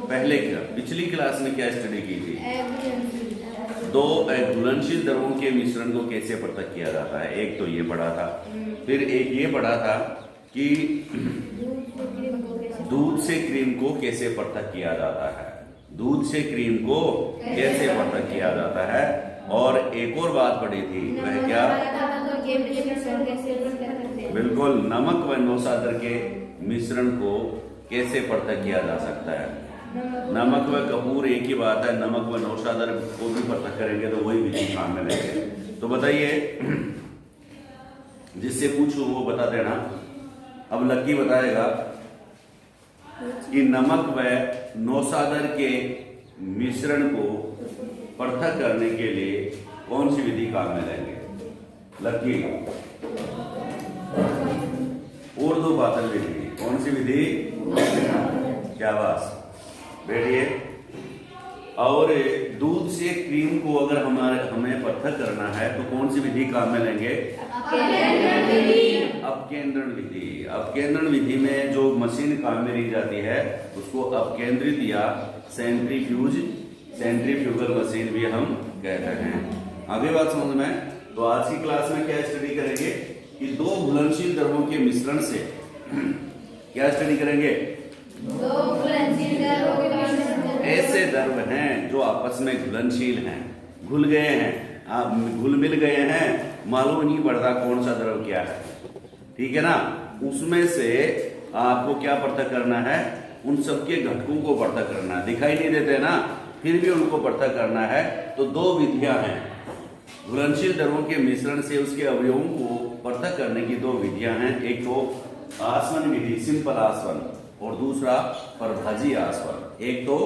पहले क्या पिछली क्लास में क्या स्टडी की थी? दो घुलनशील द्रवों के मिश्रण को कैसे पृथक किया जाता है, एक तो ये पढ़ा था। फिर एक ये पढ़ा था कि दूध से क्रीम को कैसे पृथक किया जाता है, दूध से क्रीम को कैसे पृथक किया जाता है। और एक और बात पढ़ी थी, वह क्या? बिल्कुल, नमक व नौशादर के मिश्रण को कैसे पृथक किया जा सकता है। नमक व कपूर एक ही बात है, नमक व नौशादर को भी पृथक करेंगे तो वही विधि काम में लेंगे। तो बताइए, जिससे पूछूं वो बता देना। अब लक्की बताएगा कि नमक व नौशादर के मिश्रण को पृथक करने के लिए कौन सी विधि काम में लेंगे? लक्की, उर्दू बातल विधि। कौन सी विधि? क्या बात, बैठिए। और दूध से क्रीम को अगर हमें पृथक करना है तो कौन सी विधि काम में लेंगे? अपकेंद्रण विधि। अपकेंद्रण विधि में जो मशीन काम में ली जाती है उसको अपकेंद्रित या सेंट्रीफ्यूगल मशीन भी हम कहते हैं। आगे बात समझ में। तो आज की क्लास में क्या स्टडी करेंगे कि दो घुलनशील द्रवों के मिश्रण से क्या स्टडी करेंगे? ऐसे द्रव हैं जो आपस में घुलनशील हैं, घुल गए हैं, घुल मिल गए हैं, मालूम नहीं पड़ता कौन सा द्रव क्या है, ठीक है ना। उसमें से आपको क्या पृथक करना है? उन सबके घटकों को पृथक करना है। दिखाई नहीं देते ना, फिर भी उनको पृथक करना है। तो दो विधियां हैं, घुलनशील द्रवों के मिश्रण से उसके अवयवों को पृथक करने की दो विधियां हैं। एक तो आसवन विधि, सिंपल आसवन, और दूसरा परभाजी आसवन। एक तो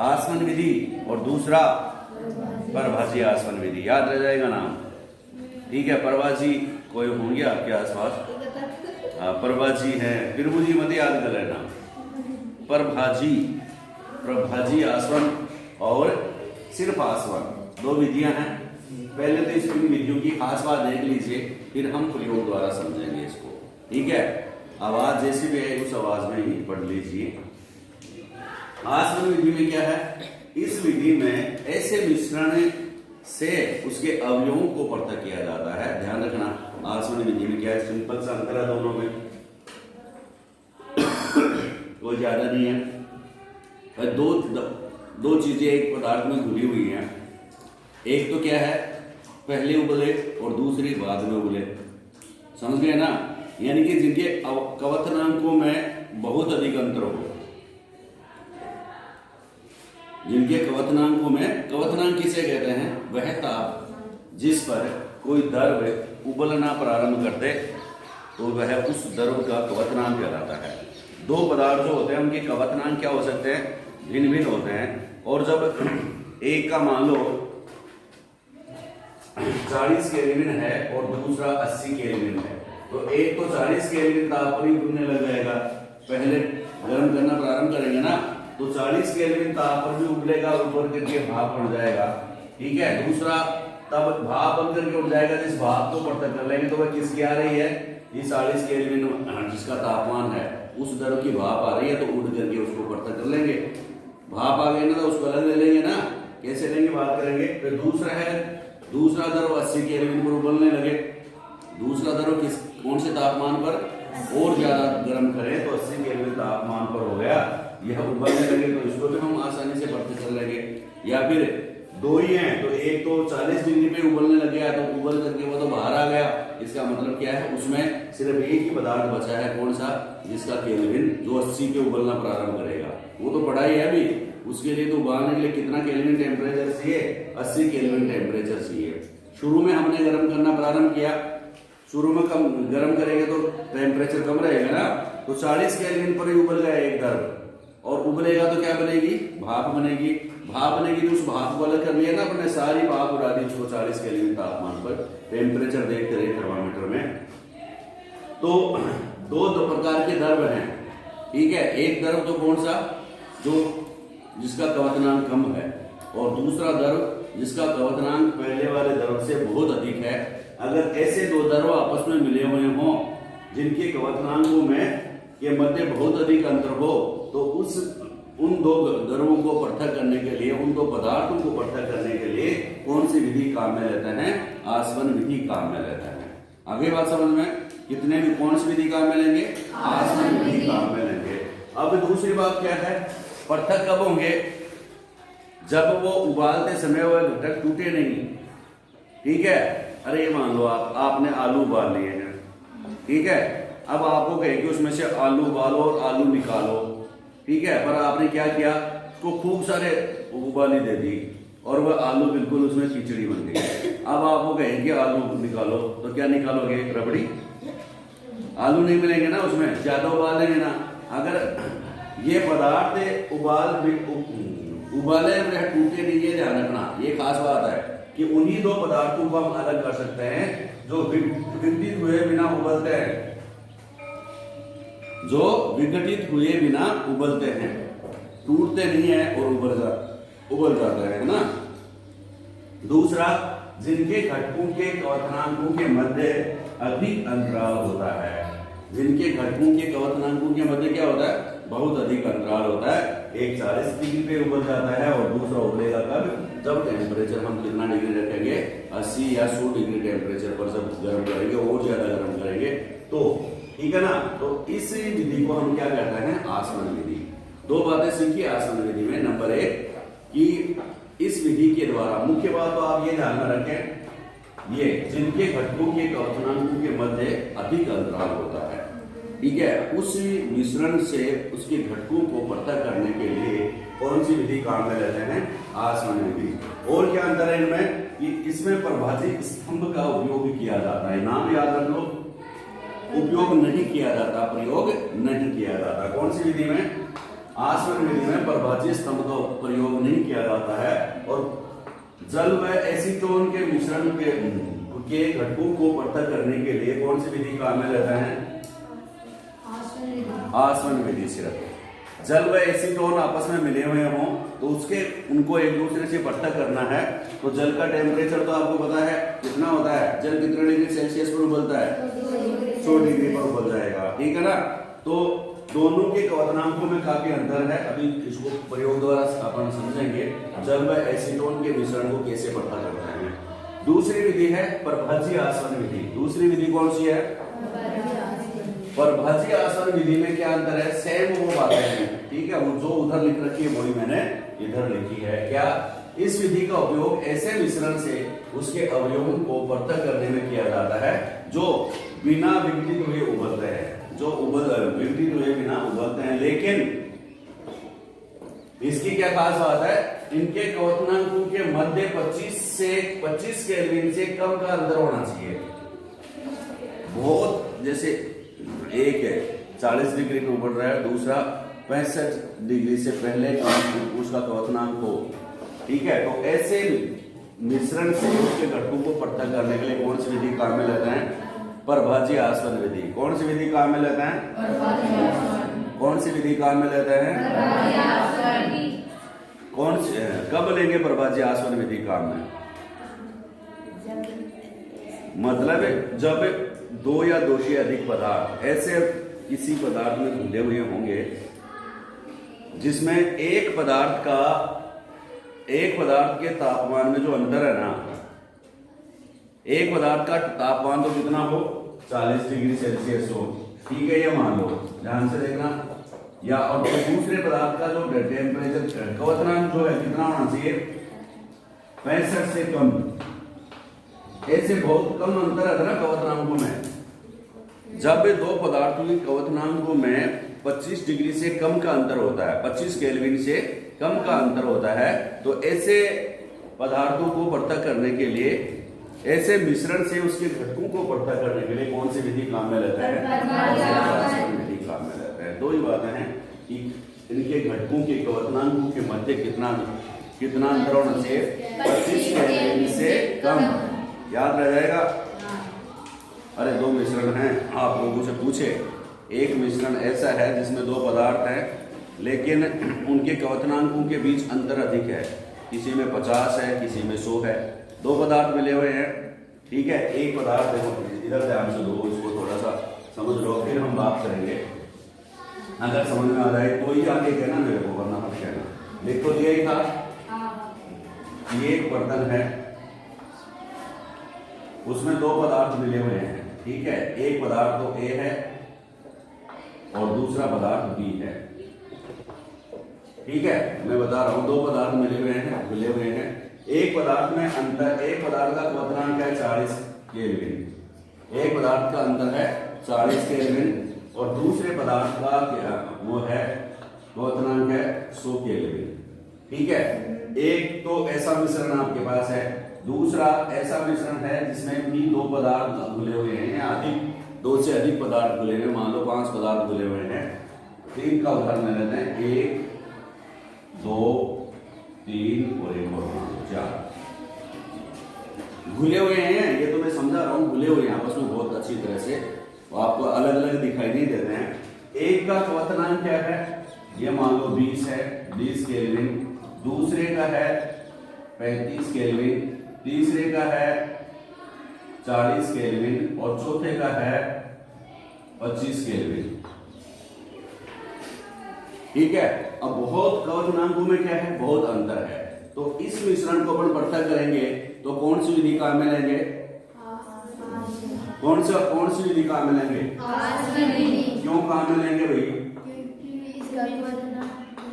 आसवन विधि और दूसरा परभाजी आसवन विधि। याद रह जाएगा नाम, ठीक है। परभाजी कोई होंगे आपके आसपास? परभाजी है, फिर मुझे मत याद कर लेना। प्रभाजी आसवन और सिर्फ आसवन, दो विधियां हैं। पहले तो इस विधियों की खास बात देख लीजिए, फिर हम प्रयोग द्वारा समझेंगे इसको, ठीक है। आवाज जैसी भी है उस आवाज में ही पढ़ लीजिए। आसवन विधि में क्या है? इस विधि में ऐसे मिश्रण से उसके अवयवों को पृथक किया जाता है। ध्यान रखना, आसवन विधि में क्या है? सिंपल सा अंतर है दोनों में, कोई ज्यादा नहीं है। दो चीजें एक पदार्थ में घुली हुई हैं। एक तो क्या है? पहले उबले और दूसरी बाद में उबले। समझ गए ना? यानी कि जिनके कवथनांकों में बहुत अधिक अंतर हो, जिनके कवथनांकों में, कवथनांक किसे कहते हैं? वह ताप जिस पर कोई द्रव उबलना प्रारंभ करते तो वह उस द्रव का कवथनांक कहलाता है। दो पदार्थ जो होते हैं उनके कवथनांक क्या हो सकते हैं? भिन्न भिन्न होते हैं। और जब एक का मान लो 40 केल्विन है और दूसरा 80 केल्विन है, तो एक तो 40 केल्विन ताप पर ही उबलने लग जाएगा। पहले गर्म करना प्रारंभ करेंगे ना, तो 40 केल्विन ताप पर भी उबलेगा, ऊपर करके भाप उड़ जाएगा, ठीक है। दूसरा तब भाप बन करके उड़ जाएगा, जिस भाप को पृथक कर लेंगे तो वह किसकी आ रही है? ये 40 केल्विन जिसका तापमान है उस द्रव की भाप आ रही है, तो उड़ करके उसको पृथक कर लेंगे। भाप आ गई ना तो उसको अलग ले लेंगे ना, कैसे लेंगे बात करेंगे। फिर दूसरा है, दूसरा द्रव 80 केल्विन पर उबलने लगे। दूसरा द्रव कौन से तापमान पर और ज्यादा गर्म करें तो 80 केल्विन तापमान पर हो गया, यह उबलने लगे, तो इसको भी हम आसानी से पृथक कर लेंगे। या फिर दो ही हैं, तो एक तो 40 डिग्री पे उबलने लग गया तो उबल करके वो तो बाहर आ गया। इसका मतलब क्या है? उसमें सिर्फ एक ही पदार्थ बचा है, कौन सा? जिसका केल्विन जो 80 पे उबलना प्रारंभ करेगा। वो तो पढ़ा ही है अभी। उसके लिए तो उबालने के लिए कितना केल्विन टेम्परेचर चाहिए? 80 केल्विन टेम्परेचर चाहिए। शुरू में हमने गर्म करना प्रारंभ किया, शुरू में कम गर्म करेंगे तो टेम्परेचर कम रहेगा ना, तो 40 केल्विन पर ही उबल गया एक द्रव, और उबलेगा तो क्या बनेगी? भाप बनेगी। भाप बनेगी तो उस भाप को अलग कर लिया ना अपने, सारी भाप उड़ा दी उसको 40 केल्विन तापमान पर। टेम्परेचर देखते रहे थर्मामीटर में। तो दो प्रकार के द्रव हैं, ठीक है। एक द्रव तो कौन सा? जो जिसका कवथनांक कम है, और दूसरा द्रव जिसका कवथनांक पहले वाले द्रव से बहुत अधिक है। अगर ऐसे दो द्रव आपस में मिले हुए हों जिनके कवथनांकों में के मध्य बहुत अधिक अंतर हो, तो उस उन दो द्रवों को पृथक करने के लिए, उन दो पदार्थों को पृथक करने के लिए कौन सी विधि काम में लेते हैं? आसवन विधि काम में लेते हैं। आगे बात समझ में, कितने भी कौन सी विधि काम में लेंगे? आसवन विधि काम में लेंगे। अब दूसरी बात क्या है, पृथक कब होंगे? जब वो उबालते समय वो घटक टूटे नहीं। ठीक है, अरे ये मान लो आपने आलू उबाल लिए हैं, ठीक है, अब आपको कहे कि उसमें से आलू उबालो और आलू निकालो, ठीक है, पर आपने क्या किया, उसको खूब सारे उबाली दे दी और वह आलू बिल्कुल उसमें खिचड़ी बन गई। अब आपको कहें कि आलू निकालो, तो क्या निकालोगे? रबड़ी, आलू नहीं मिलेंगे ना उसमें, ज्यादा उबाल लेंगे ना। अगर ये पदार्थ उबाले टूटे नहीं, ये ध्यान रखना, ये खास बात है कि उन्हीं दो पदार्थों को हम अलग कर सकते हैं जो विघटित हुए बिना उबलते हैं, जो विघटित हुए बिना उबलते हैं, टूटते नहीं है और उबल जाते हैं ना। दूसरा, जिनके घटकों के क्वथनांकों के मध्य अधिक अंतराल होता है। जिनके घटकों के क्वथनांकों के मध्य क्या होता है? बहुत अधिक अंतराल होता है। एक 40 डिग्री पे उबल जाता है और दूसरा उबलेगा कब? जब टेम्परेचर हम कितना डिग्री रखेंगे? 80 या 100 डिग्री टेम्परेचर पर जब गर्म करेंगे और ज्यादा गर्म करेंगे तो, ठीक है ना। तो इस विधि को हम क्या कहते हैं? आसवन विधि। दो बातें सीखी आसवन विधि में। नंबर 1 कि इस विधि के द्वारा मुख्य बात तो आप ये ध्यान में रखें, ये जिनके घटकों के क्वथनांकों के मध्य अधिक अंतराल होता है, ठीक है, उस मिश्रण से उसके घटकों को पृथक करने के लिए कौन सी विधि काम में लेते हैं? आसवन विधि। और क्या अंतर है इनमें? कि इसमें प्रभाजित स्तंभ का उपयोग किया जाता है। नाम याद रख लो, उपयोग नहीं किया जाता, प्रयोग नहीं किया जाता। कौन सी विधि में? आसवन विधि में प्रभाजित स्तंभ का प्रयोग नहीं किया जाता है और जल व एसीटोन के मिश्रण के घटकों को पृथक करने के लिए कौन सी विधि काम में लेते हैं? आसवन विधि। सिर्फ जल व एसीटोन आपस में मिले हुए हों तो उनको एक दूसरे से पृथक करना है। तो जल का टेम्परेचर तो आपको पता है कितना होता है? जल कितने डिग्री सेल्सियस पर उबलता है? 100 डिग्री पर उबल जाएगा, ठीक है ना। तो दोनों के क्वथनांकों में काफी अंतर है। अभी इसको प्रयोग द्वारा अपन समझेंगे जल व एसीटोन के मिश्रण को कैसे पृथक करते हैं। दूसरी विधि है प्रभाज्य आसवन विधि। दूसरी विधि कौन सी है? प्रभाज्य आसवन विधि में क्या अंतर है? सेम वो बातें हैं, ठीक है, वो जो उधर लिख रखी है वही मैंने इधर लिखी है। क्या? इस विधि का उपयोग ऐसे मिश्रण से उसके अवयवों को पृथक करने में किया जाता है जो बिना विघटित हुए उबलते हैं, जो विघटित हुए बिना उबलते हैं। लेकिन इसकी क्या खास बात है? इनके क्वथनांकों के मध्य 25 केल्विन से कम का अंतर होना चाहिए। बहुत, जैसे एक है 40 डिग्री पे उबल रहा है, दूसरा 65 डिग्री से पहले उसका क्वथनांक हो, ठीक है, तो ऐसे मिश्रण से उसके घटकों को पृथक करने के लिए कौन सी विधि काम में लेते हैं? प्रभाज्य आसवन विधि। कौन सी विधि काम में लेते हैं? कौन सी विधि काम में लेते हैं? कौन सी? कब लेंगे प्रभाज्य आसवन विधि काम में? मतलब जब 2 या 2 से अधिक पदार्थ ऐसे किसी पदार्थ में घुले हुए होंगे जिसमें एक पदार्थ के तापमान में जो अंतर है ना, एक पदार्थ का तापमान तो कितना हो? 40 डिग्री सेल्सियस हो, ठीक है, ये मान लो, ध्यान से देखना। या और दूसरे पदार्थ का जो टेम्परेचर क्वथनांक जो है कितना होना चाहिए? 65 से कम। ऐसे बहुत कम अंतर है ना क्वथनांकों में। जब दो पदार्थों के क्वथनांकों में 25 डिग्री से कम का अंतर होता है, 25 केल्विन से कम का अंतर होता है, तो ऐसे पदार्थों को पृथक करने के लिए, ऐसे मिश्रण से उसके घटकों को पृथक करने के लिए कौन सी विधि काम में लेता है? विधि काम में लेता है। दो ही बातें हैं कि इनके घटकों के क्वथनांकों के मध्य कितना अंतर होना चाहिए? 25 केल्विन से कम। याद रह जाएगा। अरे 2 मिश्रण हैं, आप लोगों से पूछे, एक मिश्रण ऐसा है जिसमें 2 पदार्थ हैं लेकिन उनके क्वथनांकों के बीच अंतर अधिक है, किसी में 50 है, किसी में 100 है। 2 पदार्थ मिले हुए हैं, ठीक है, एक पदार्थ देखो, इधर ध्यान से दो, इसको थोड़ा सा समझ लो, फिर हम बात करेंगे। अगर समझ में आ रहा है तो ही आगे कहना मेरे को, वरना मत कहना। देखो दिया ही था, ये एक बर्तन है, उसमें दो पदार्थ मिले हुए हैं, ठीक है। एक पदार्थ तो ए है और दूसरा पदार्थ बी है, ठीक है। मैं बता रहा हूं, दो पदार्थ मिले हुए हैं। एक पदार्थ में अंतर, एक पदार्थ का क्वथनांक है 40 केल्विन, एक पदार्थ का अंतर है 40 केल्विन, और दूसरे पदार्थ का क्या वो है, क्वथनांक है 100 केल्विन, ठीक है। एक तो ऐसा मिश्रण आपके पास है, दूसरा ऐसा मिश्रण है जिसमें भी दो पदार्थ घुले हुए हैं या अधिक, दो से अधिक पदार्थ घुले हुए, मान लो 5 पदार्थ घुले हुए हैं। 3 का उदाहरण लेते हैं, 1 2 3 और 1 और 4 घुले हुए हैं। ये तो मैं समझा रहा हूं, घुले हुए हैं आपस में बहुत अच्छी तरह से, आपको अलग अलग दिखाई नहीं देते हैं। एक का क्वथनांक क्या है, ये मान लो 20 है, 20 केल्विन, दूसरे का है 35 केल्विन, तीसरे का है 40 केल्विन और चौथे का है 25 केल्विन, ठीक है। अब बहुत क्वथनांकों में क्या है, बहुत अंतर है। तो इस मिश्रण को अपन पृथक करेंगे तो कौन सी विधि काम में लेंगे, कौन सी विधि काम में लेंगे, क्यों काम में लेंगे भाई,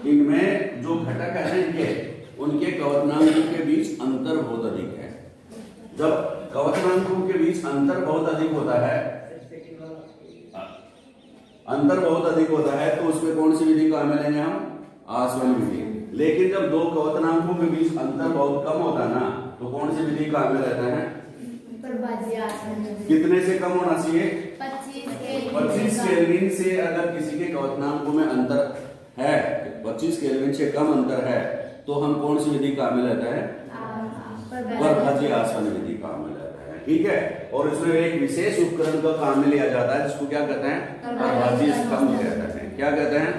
इनमें जो घटक है इनके, उनके क्वथनांकों के बीच अंतर बहुत अधिक है। जब क्वथनांकों के बीच अंतर बहुत अधिक होता है, तो उसमें कौन सी विधि काम में लेंगे हम, आसवन विधि। लेकिन जब दो क्वथनांकों के बीच अंतर बहुत कम होता है ना, तो कौन सी विधि काम में रहता है, कितने से कम होना चाहिए, 25 केल्विन से। अगर किसी के क्वथनांकों में अंतर है, 25 केल्विन से कम अंतर है, तो हम कौन सी विधि काम में लेते हैं, परभाजी आसवन विधि काम में लेते हैं, ठीक है। और इसमें एक विशेष उपकरण का काम में लिया जाता है जिसको क्या कहते हैं, परभाजी स्तंभ कहते हैं। क्या कहते हैं,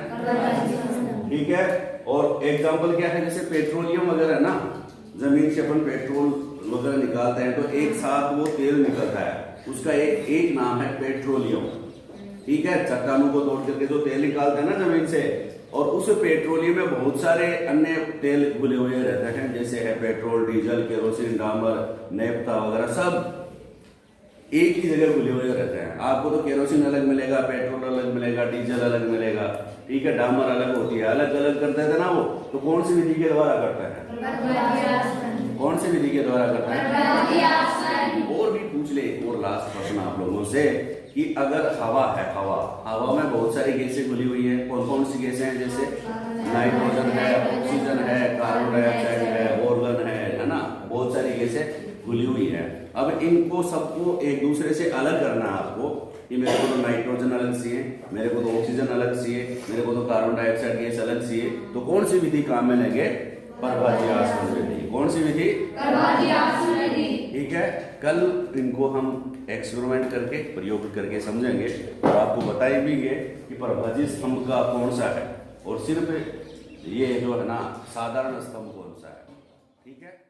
ठीक है। और एग्जाम्पल क्या है, जैसे पेट्रोलियम वगैरह ना, जमीन से अपन पेट्रोल वगैरह निकालते हैं तो एक साथ वो तेल निकलता है, उसका एक नाम है पेट्रोलियम, ठीक है। चट्टानों को तोड़ करके जो तेल निकालते हैं ना जमीन से, और उस पेट्रोलियम में बहुत सारे अन्य तेल घुले हुए रहते हैं, जैसे है पेट्रोल, डीजल, केरोसिन, डामर, नेफ्ता वगैरह, सब एक ही जगह घुले हुए रहते हैं। आपको तो केरोसिन अलग मिलेगा, पेट्रोल अलग मिलेगा, डीजल अलग मिलेगा, ठीक है, डामर अलग होती है, अलग अलग करते थे ना वो। तो कौन सी विधि के द्वारा करता है, कौन सी विधि के द्वारा करता है। और भी पूछ ले, और लास्ट प्रश्न आप लोगों से, कि अगर हवा है, हवा में बहुत सारी गैसें घुली हुई है, कौन कौन सी गैसें हैं, जैसे नाइट्रोजन है, ऑक्सीजन है, कार्बन डाइऑक्साइड है, ऑर्गन है ना, बहुत सारी गैसें घुली हुई है। अब इनको सबको एक दूसरे से अलग करना है आपको, कि मेरे को तो नाइट्रोजन अलग चाहिए, मेरे को तो ऑक्सीजन अलग चाहिए, मेरे को तो कार्बन डाइऑक्साइड गैस अलग चाहिए, तो कौन सी विधि काम में लेंगे, परभाजी आसवन विधि। कौन सी विधि, परभाजी आसवन विधि, ठीक है। कल इनको हम एक्सपेरिमेंट करके, प्रयोग करके समझेंगे और आपको बताएंगे कि परभाजी स्तंभ का कौन सा है और सिर्फ ये जो है ना साधारण स्तंभ कौन सा है, ठीक है।